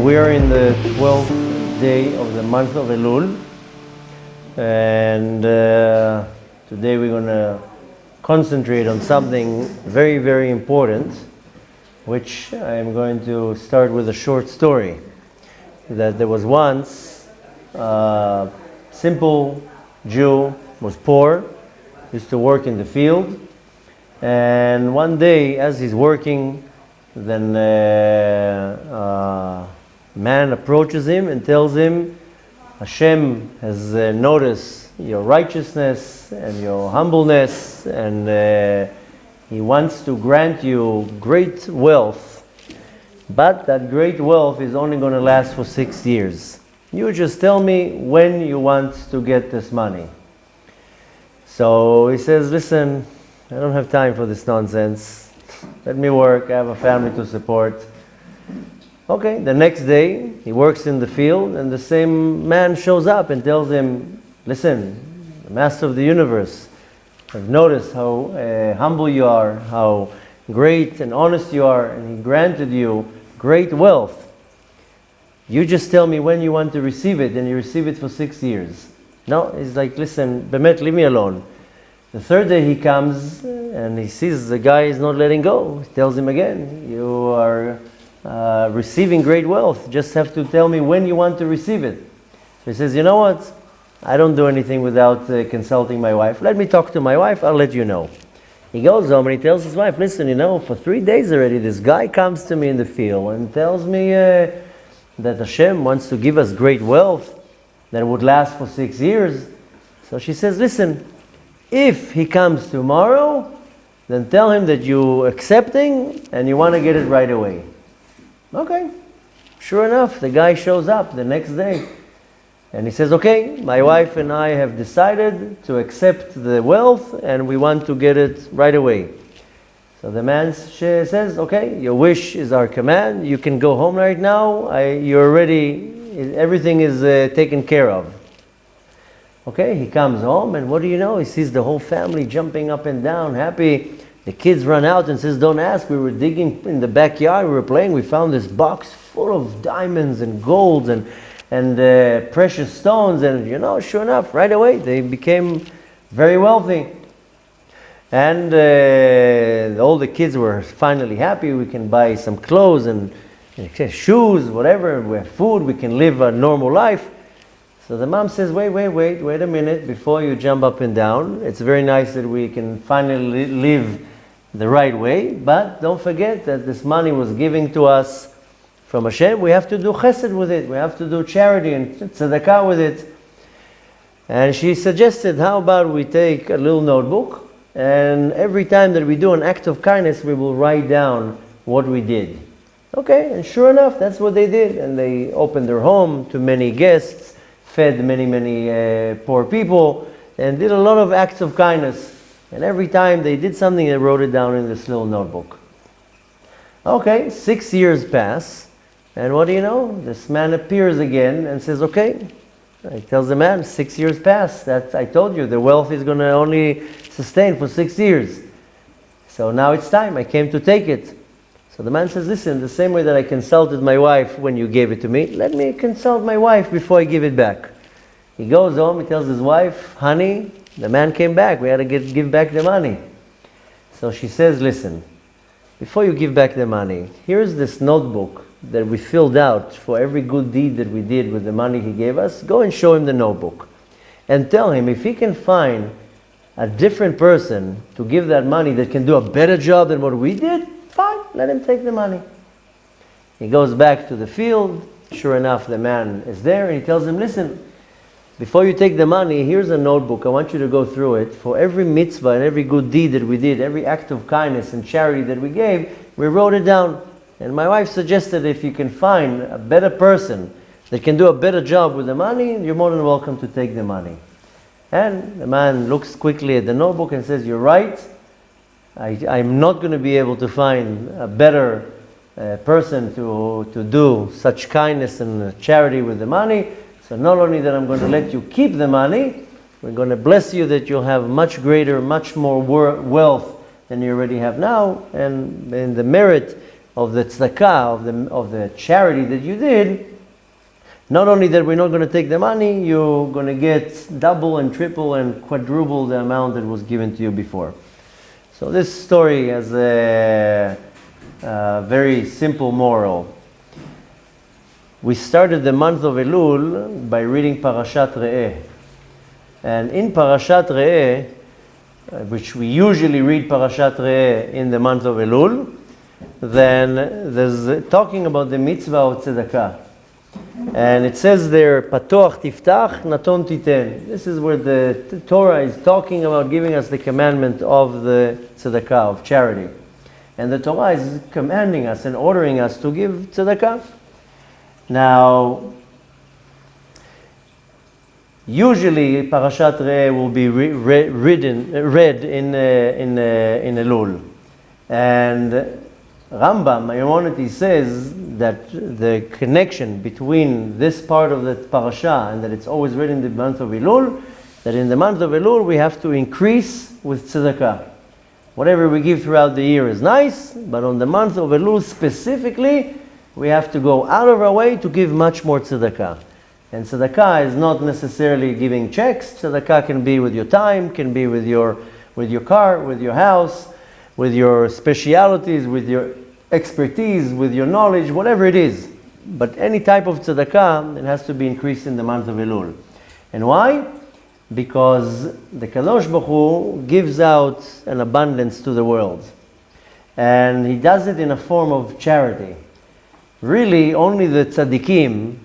We are in the 12th day of the month of Elul, and today we're going to concentrate on something very, very important, which I'm going to start with a short story. That there was once a simple Jew, was poor, used to work in the field, and one day as he's working, then a man approaches him and tells him, Hashem has noticed your righteousness and your humbleness, and He wants to grant you great wealth, but that great wealth is only going to last for 6 years. You just tell me when you want to get this money. So he says, listen, I don't have time for this nonsense. Let me work, I have a family to support. Okay, the next day, he works in the field, and the same man shows up and tells him, listen, the master of the universe, I've noticed how humble you are, how great and honest you are, and he granted you great wealth. You just tell me when you want to receive it, and you receive it for 6 years. No, he's like, listen, Bemet, leave me alone. The third day he comes, and he sees the guy is not letting go. He tells him again, you are receiving great wealth, just have to tell me when you want to receive it. So he says, you know what? I don't do anything without consulting my wife. Let me talk to my wife, I'll let you know. He goes home and he tells his wife, listen, for 3 days already, this guy comes to me in the field and tells me that Hashem wants to give us great wealth that would last for 6 years. So she says, listen, if he comes tomorrow, then tell him that you're accepting and you want to get it right away. Okay. Sure enough, the guy shows up the next day. And he says, okay, my wife and I have decided to accept the wealth and we want to get it right away. So the man says, okay, your wish is our command. You can go home right now. You're ready. Everything is taken care of. Okay, he comes home and what do you know? He sees the whole family jumping up and down, happy. The kids run out and says, don't ask. We were digging in the backyard. We were playing. We found this box full of diamonds and golds and precious stones, and sure enough, right away they became very wealthy. And all the kids were finally happy. We can buy some clothes and shoes, whatever. We have food. We can live a normal life. So the mom says, wait a minute before you jump up and down. It's very nice that we can finally live the right way, but don't forget that this money was given to us from Hashem. We have to do chesed with it. We have to do charity and tzedakah with it. And she suggested, how about we take a little notebook, and every time that we do an act of kindness, we will write down what we did. Okay, and sure enough, that's what they did. And they opened their home to many guests, fed many poor people, and did a lot of acts of kindness. And every time they did something, they wrote it down in this little notebook. Okay, 6 years pass. And what do you know? This man appears again and says, okay. He tells the man, 6 years pass. I told you, the wealth is going to only sustain for 6 years. So now it's time. I came to take it. So the man says, listen, the same way that I consulted my wife when you gave it to me, let me consult my wife before I give it back. He goes home, he tells his wife, honey, the man came back. We had to give back the money. So she says, listen, before you give back the money, here's this notebook that we filled out for every good deed that we did with the money he gave us. Go and show him the notebook and tell him if he can find a different person to give that money that can do a better job than what we did, fine, let him take the money. He goes back to the field. Sure enough, the man is there, and he tells him, listen, before you take the money, here's a notebook. I want you to go through it. For every mitzvah and every good deed that we did, every act of kindness and charity that we gave, we wrote it down. And my wife suggested if you can find a better person that can do a better job with the money, you're more than welcome to take the money. And the man looks quickly at the notebook and says, you're right. I'm not going to be able to find a better person to do such kindness and charity with the money. So not only that I'm going to let you keep the money, we're going to bless you that you'll have much greater, much more wealth than you already have now. And in the merit of the tzedakah, of the charity that you did, not only that we're not going to take the money, you're going to get double and triple and quadruple the amount that was given to you before. So this story has a very simple moral. We started the month of Elul by reading Parashat Re'eh. And in Parashat Re'eh, which we usually read Parashat Re'eh in the month of Elul, then there's talking about the mitzvah of tzedakah. And it says there, Patoach tiftach, naton titen. This is where the Torah is talking about giving us the commandment of the tzedakah, of charity. And the Torah is commanding us and ordering us to give tzedakah. Now, usually Parashat Re'eh will be read in Elul. And Rambam, Maimonides, says that the connection between this part of the parasha and that it's always read in the month of Elul, that in the month of Elul we have to increase with tzedakah. Whatever we give throughout the year is nice, but on the month of Elul specifically, we have to go out of our way to give much more tzedakah. And tzedakah is not necessarily giving checks. Tzedakah can be with your time, can be with your car, with your house, with your specialities, with your expertise, with your knowledge, whatever it is. But any type of tzedakah, it has to be increased in the month of Elul. And why? Because the Kadosh Baruch Hu gives out an abundance to the world. And He does it in a form of charity. Really, only the tzaddikim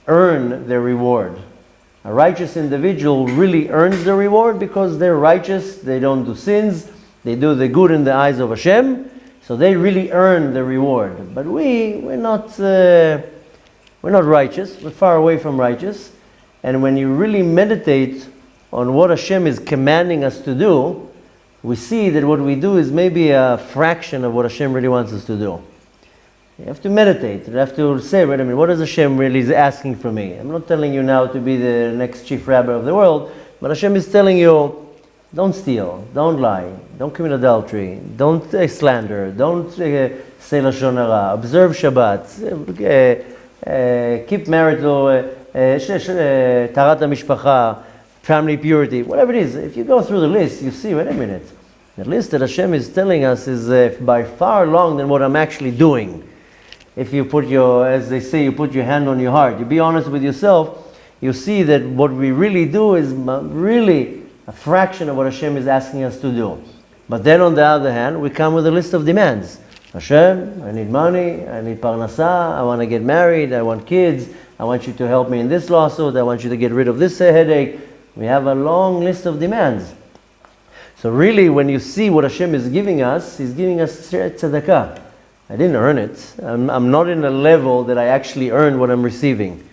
earn their reward. A righteous individual really earns the reward because they're righteous, they don't do sins, they do the good in the eyes of Hashem, so they really earn the reward. But we're not righteous, we're far away from righteous. And when you really meditate on what Hashem is commanding us to do, we see that what we do is maybe a fraction of what Hashem really wants us to do. You have to meditate. You have to say, wait a minute, what is Hashem really asking from me? I'm not telling you now to be the next chief rabbi of the world, but Hashem is telling you, don't steal, don't lie, don't commit adultery, don't slander, don't say lashon hara, observe Shabbat, keep marital, tarat hamishpacha, family purity, whatever it is. If you go through the list, you see, wait a minute, the list that Hashem is telling us is by far long than what I'm actually doing. If you put as they say, you put your hand on your heart, you be honest with yourself, you see that what we really do is really a fraction of what Hashem is asking us to do. But then on the other hand, we come with a list of demands. Hashem, I need money, I need parnasah, I want to get married, I want kids, I want you to help me in this lawsuit, I want you to get rid of this headache. We have a long list of demands. So really, when you see what Hashem is giving us, He's giving us tzedakah. I didn't earn it. I'm not in a level that I actually earned what I'm receiving.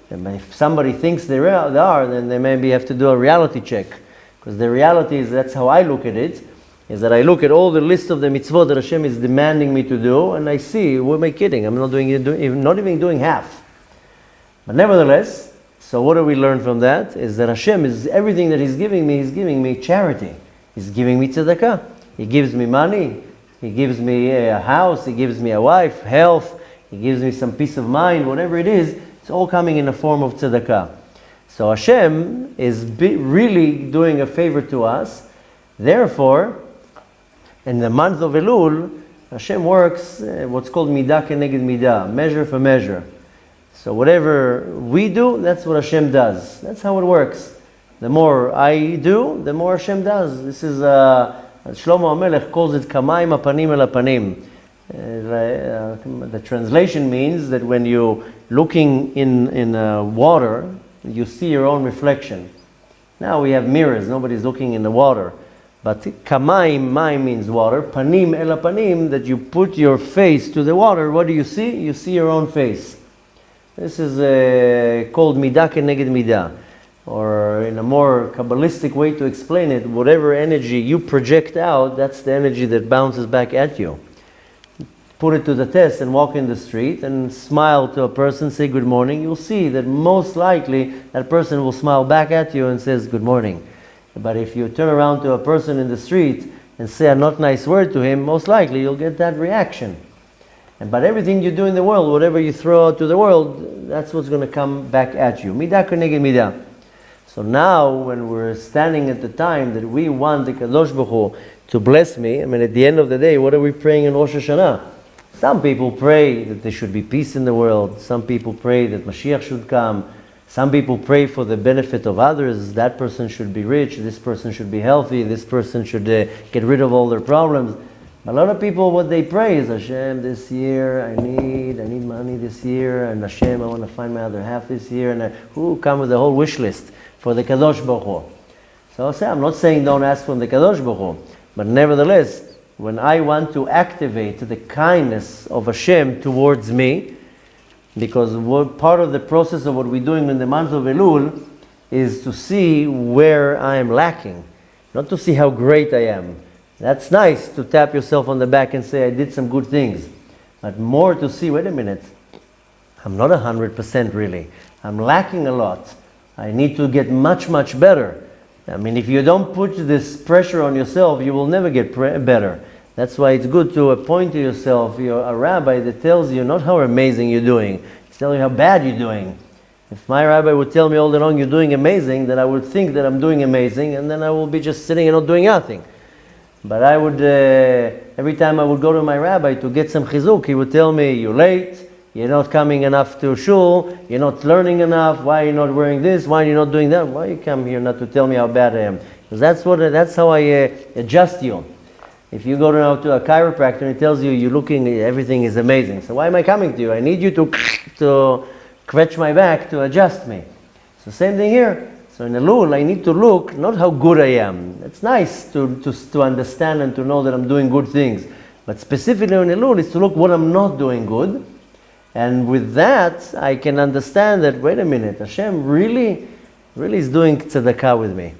And if somebody thinks they are, then they maybe have to do a reality check. Because the reality is, that's how I look at it, is that I look at all the list of the mitzvot that Hashem is demanding me to do, and I see, what am I kidding? I'm not even doing half. But nevertheless, so what do we learn from that? Is that Hashem is everything that He's giving me charity. He's giving me tzedakah. He gives me money. He gives me a house. He gives me a wife, health. He gives me some peace of mind, whatever it is. It's all coming in the form of tzedakah. So Hashem is really doing a favor to us. Therefore, in the month of Elul, Hashem works what's called midah keneged midah, measure for measure. So whatever we do, that's what Hashem does. That's how it works. The more I do, the more Hashem does. This is Shlomo HaMelech calls it kamayim apanim el apanim. The translation means that when you're looking in water, you see your own reflection. Now we have mirrors, nobody's looking in the water. But kamayim, mayim means water, panim el apanim, that you put your face to the water, what do you see? You see your own face. This is called midah keneged midah. Or in a more Kabbalistic way to explain it, whatever energy you project out, that's the energy that bounces back at you. Put it to the test and walk in the street and smile to a person, say good morning, you'll see that most likely that person will smile back at you and says good morning. But if you turn around to a person in the street and say a not nice word to him, most likely you'll get that reaction. But everything you do in the world, whatever you throw out to the world, that's what's going to come back at you. Midah keneged midah. So now, when we're standing at the time that we want the Kadosh Baruch Hu to bless me, at the end of the day, what are we praying in Rosh Hashanah? Some people pray that there should be peace in the world. Some people pray that Mashiach should come. Some people pray for the benefit of others. That person should be rich. This person should be healthy. This person should get rid of all their problems. A lot of people, what they pray is, Hashem, this year I need money this year, and Hashem, I want to find my other half this year, and who come with a whole wish list for the Kadosh Baruch Hu. So I'll say, I'm not saying don't ask from the Kadosh Baruch Hu, but nevertheless, when I want to activate the kindness of Hashem towards me, because part of the process of what we're doing in the month of Elul is to see where I am lacking, not to see how great I am. That's nice to tap yourself on the back and say, I did some good things. But more to see, wait a minute, I'm not 100% really. I'm lacking a lot. I need to get much, much better. If you don't put this pressure on yourself, you will never get better. That's why it's good to appoint to yourself a rabbi that tells you not how amazing you're doing, it's telling you how bad you're doing. If my rabbi would tell me all day long you're doing amazing, then I would think that I'm doing amazing, and then I will be just sitting and not doing nothing. But I would, every time I would go to my rabbi to get some chizuk, he would tell me, you're late, you're not coming enough to shul, you're not learning enough, why are you not wearing this, why are you not doing that, why you come here not to tell me how bad I am? Because that's how I adjust you. If you go now to a chiropractor and he tells you you're looking, everything is amazing. So why am I coming to you? I need you to scratch my back to adjust me. So same thing here. So in Elul, I need to look, not how good I am. It's nice to understand and to know that I'm doing good things. But specifically in Elul is to look what I'm not doing good. And with that, I can understand that, wait a minute, Hashem really is doing tzedakah with me.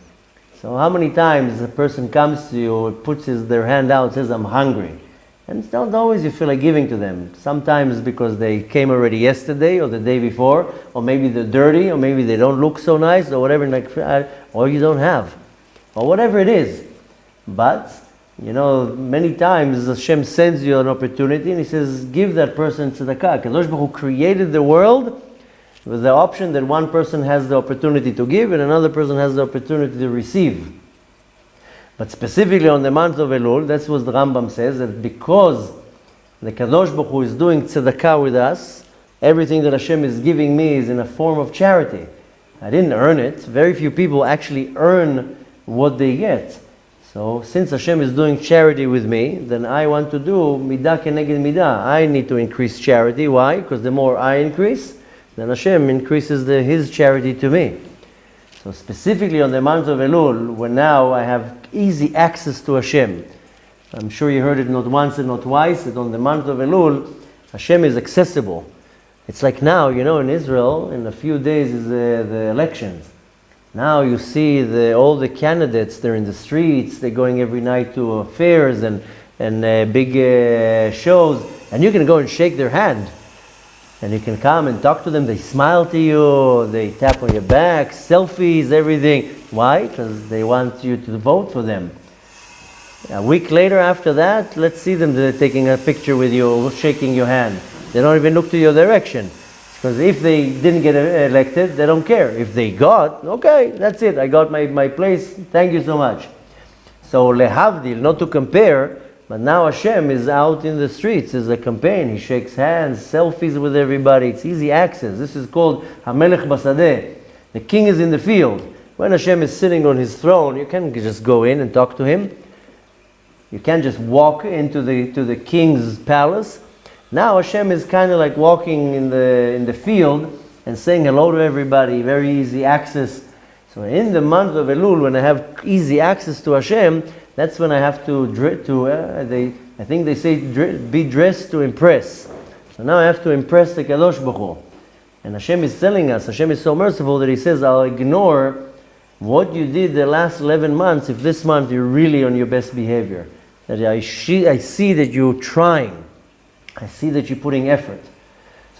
So how many times a person comes to you, puts their hand out, says, I'm hungry. And it's not always you feel like giving to them. Sometimes because they came already yesterday or the day before, or maybe they're dirty, or maybe they don't look so nice, or whatever, or you don't have, or whatever it is. But, many times Hashem sends you an opportunity and He says, give that person tzedakah. Kadosh Baruch Hu created the world with the option that one person has the opportunity to give and another person has the opportunity to receive. But specifically on the month of Elul, that's what the Rambam says, that because the Kadosh Baruch Hu is doing tzedakah with us, everything that Hashem is giving me is in a form of charity. I didn't earn it. Very few people actually earn what they get. So since Hashem is doing charity with me, then I want to do midah keneged midah. I need to increase charity. Why? Because the more I increase, then Hashem increases His charity to me. So specifically on the month of Elul, when now I have easy access to Hashem. I'm sure you heard it not once and not twice, that on the month of Elul, Hashem is accessible. It's like now, in Israel, in a few days is the elections. Now you see all the candidates, they're in the streets, they're going every night to fairs and big shows, and you can go and shake their hand. And you can come and talk to them, they smile to you, they tap on your back, selfies, everything. Why? Because they want you to vote for them. A week later after that, let's see them taking a picture with you, shaking your hand. They don't even look to your direction. Because if they didn't get elected, they don't care. If they got, okay, that's it. I got my place. Thank you so much. So lehavdil, not to compare, but now Hashem is out in the streets. There's a campaign. He shakes hands, selfies with everybody. It's easy access. This is called HaMelech Basadeh. The king is in the field. When Hashem is sitting on His throne, you can't just go in and talk to Him. You can't just walk into the king's palace. Now Hashem is kind of like walking in the field and saying hello to everybody. Very easy access. So in the month of Elul, when I have easy access to Hashem, that's when I have I think they say be dressed to impress. So now I have to impress the Kadosh Baruch Hu. And Hashem is telling us, Hashem is so merciful that He says, I'll ignore what you did the last 11 months if this month you're really on your best behavior. That I see that you're trying. I see that you're putting effort.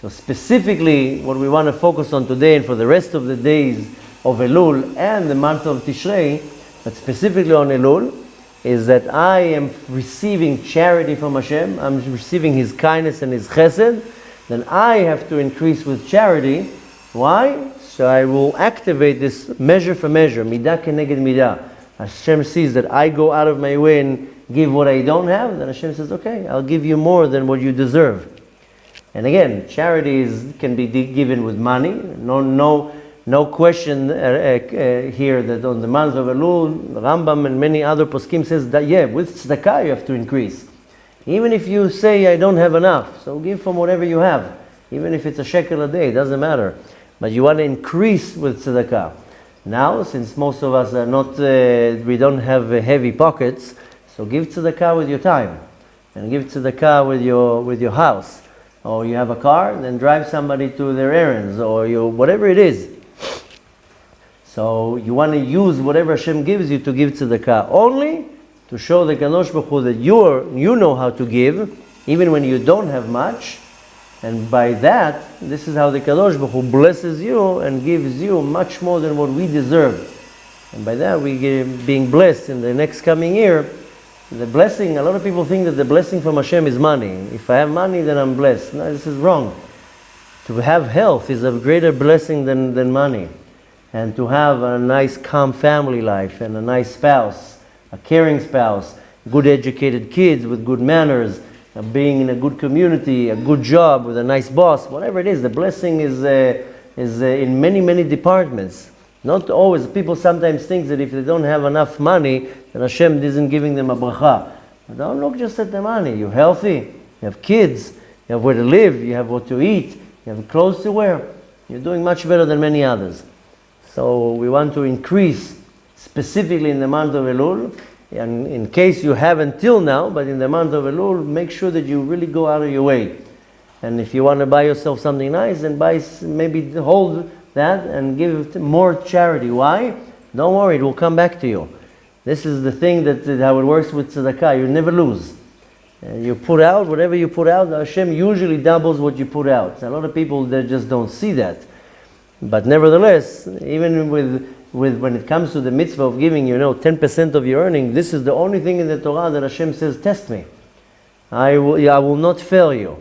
So specifically, what we want to focus on today and for the rest of the days of Elul and the month of Tishrei, but specifically on Elul, is that I am receiving charity from Hashem, I'm receiving His kindness and His chesed, then I have to increase with charity. Why? So I will activate this measure for measure, midah keneged midah. Hashem sees that I go out of my way and give what I don't have, then Hashem says, okay, I'll give you more than what you deserve. And again, charity can be given with money. No question here that on the month of Elul, Rambam and many other poskim says that with tzedakah you have to increase. Even if you say I don't have enough, so give from whatever you have. Even if it's a shekel a day, it doesn't matter. But you want to increase with tzedakah. Now, since most of us are not, we don't have heavy pockets, so give tzedakah with your time, and give tzedakah with your house, or you have a car, then drive somebody to their errands, or whatever it is. So you want to use whatever Hashem gives you to give tzedakah, only to show the Kadosh Baruch Hu that you know how to give, even when you don't have much. And by that, this is how the Kadosh Baruch Hu blesses you and gives you much more than what we deserve. And by that, we get being blessed in the next coming year. The blessing, a lot of people think that the blessing from Hashem is money. If I have money, then I'm blessed. No, this is wrong. To have health is a greater blessing than money. And to have a nice, calm family life and a nice spouse, a caring spouse, good educated kids with good manners, being in a good community, a good job with a nice boss, whatever it is, the blessing is in many, many departments. Not always. People sometimes think that if they don't have enough money, then Hashem isn't giving them a bracha. But don't look just at the money. You're healthy, you have kids, you have where to live, you have what to eat, you have clothes to wear. You're doing much better than many others. So we want to increase specifically in the month of Elul. And in case you haven't till now, but in the month of Elul, make sure that you really go out of your way. And if you want to buy yourself something nice, then maybe hold that and give more charity. Why? Don't worry, it will come back to you. This is the thing that how it works with tzedakah. You never lose. You put out whatever you put out. Hashem usually doubles what you put out. A lot of people they just don't see that. But nevertheless, even with when it comes to the mitzvah of giving, 10% of your earning, this is the only thing in the Torah that Hashem says, test me. I will not fail you.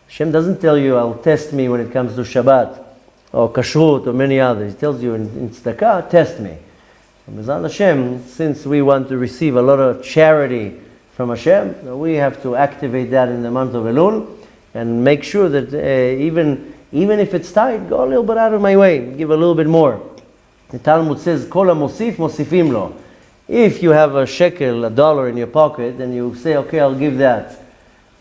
Hashem doesn't tell you, I'll test me when it comes to Shabbat, or Kashrut, or many others. He tells you in tzedakah, test me. And B'ezrat Hashem, since we want to receive a lot of charity from Hashem, we have to activate that in the month of Elul, and make sure that even if it's tight, go a little bit out of my way, give a little bit more. The Talmud says, Kol ha-mosif, mosifim lo. If you have a shekel, a dollar in your pocket, then you say, okay, I'll give that.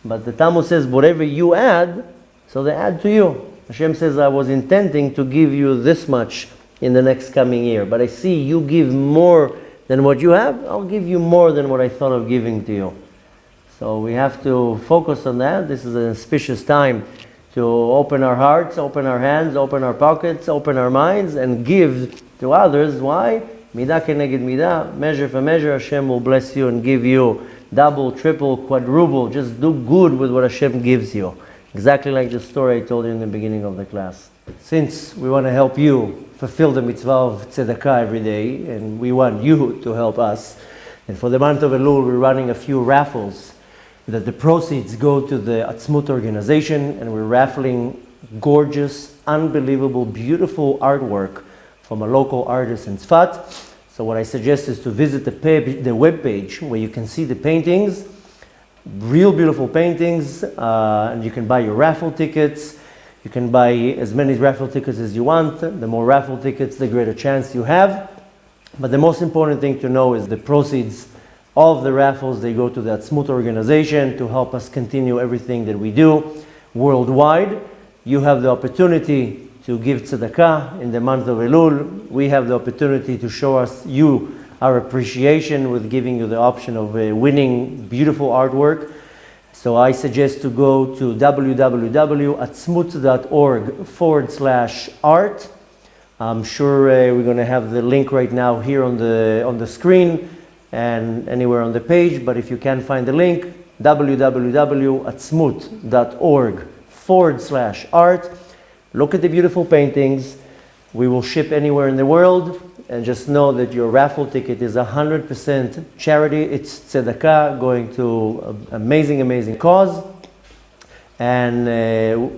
But the Talmud says, whatever you add, so they add to you. Hashem says, I was intending to give you this much in the next coming year, but I see you give more than what you have, I'll give you more than what I thought of giving to you. So we have to focus on that. This is an auspicious time to open our hearts, open our hands, open our pockets, open our minds, and give to others. Why? Midah keneged midah, measure for measure, Hashem will bless you and give you double, triple, quadruple. Just do good with what Hashem gives you. Exactly like the story I told you in the beginning of the class. Since we want to help you fulfill the mitzvah of tzedakah every day, and we want you to help us, and for the month of Elul we're running a few raffles that the proceeds go to the Atzmut organization, and we're raffling gorgeous, unbelievable, beautiful artwork from a local artist in Tzfat. So what I suggest is to visit the web page where you can see the paintings, real beautiful paintings, and you can buy your raffle tickets. You can buy as many raffle tickets as you want. The more raffle tickets, the greater chance you have. But the most important thing to know is the proceeds of the raffles, they go to the Atzmut organization to help us continue everything that we do worldwide. You have the opportunity to give tzedakah in the month of Elul. We have the opportunity to show you our appreciation with giving you the option of winning beautiful artwork. So I suggest to go to www.atzmut.org/art. I'm sure we're going to have the link right now here on the screen and anywhere on the page, but if you can't find the link, www.atzmut.org/art. Look at the beautiful paintings, We will ship anywhere in the world, and just know that your raffle ticket is 100% charity. It's tzedakah going to an amazing, amazing cause. And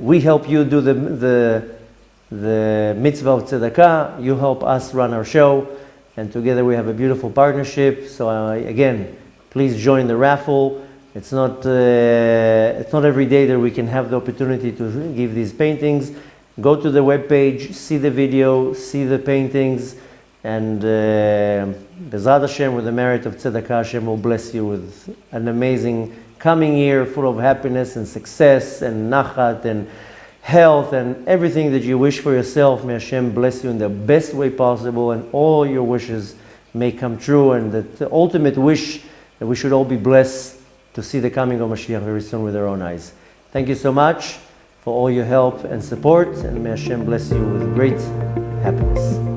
we help you do the mitzvah of tzedakah. You help us run our show. And together we have a beautiful partnership. So again, please join the raffle. It's not every day that we can have the opportunity to give these paintings. Go to the webpage, see the video, see the paintings, and Bezrat Hashem, with the merit of tzedakah, Hashem will bless you with an amazing coming year full of happiness and success and nachat and health and everything that you wish for yourself. May Hashem bless you in the best way possible, and all your wishes may come true, and the ultimate wish that we should all be blessed to see the coming of Mashiach very soon with our own eyes. Thank you so much for all your help and support, and may Hashem bless you with great happiness.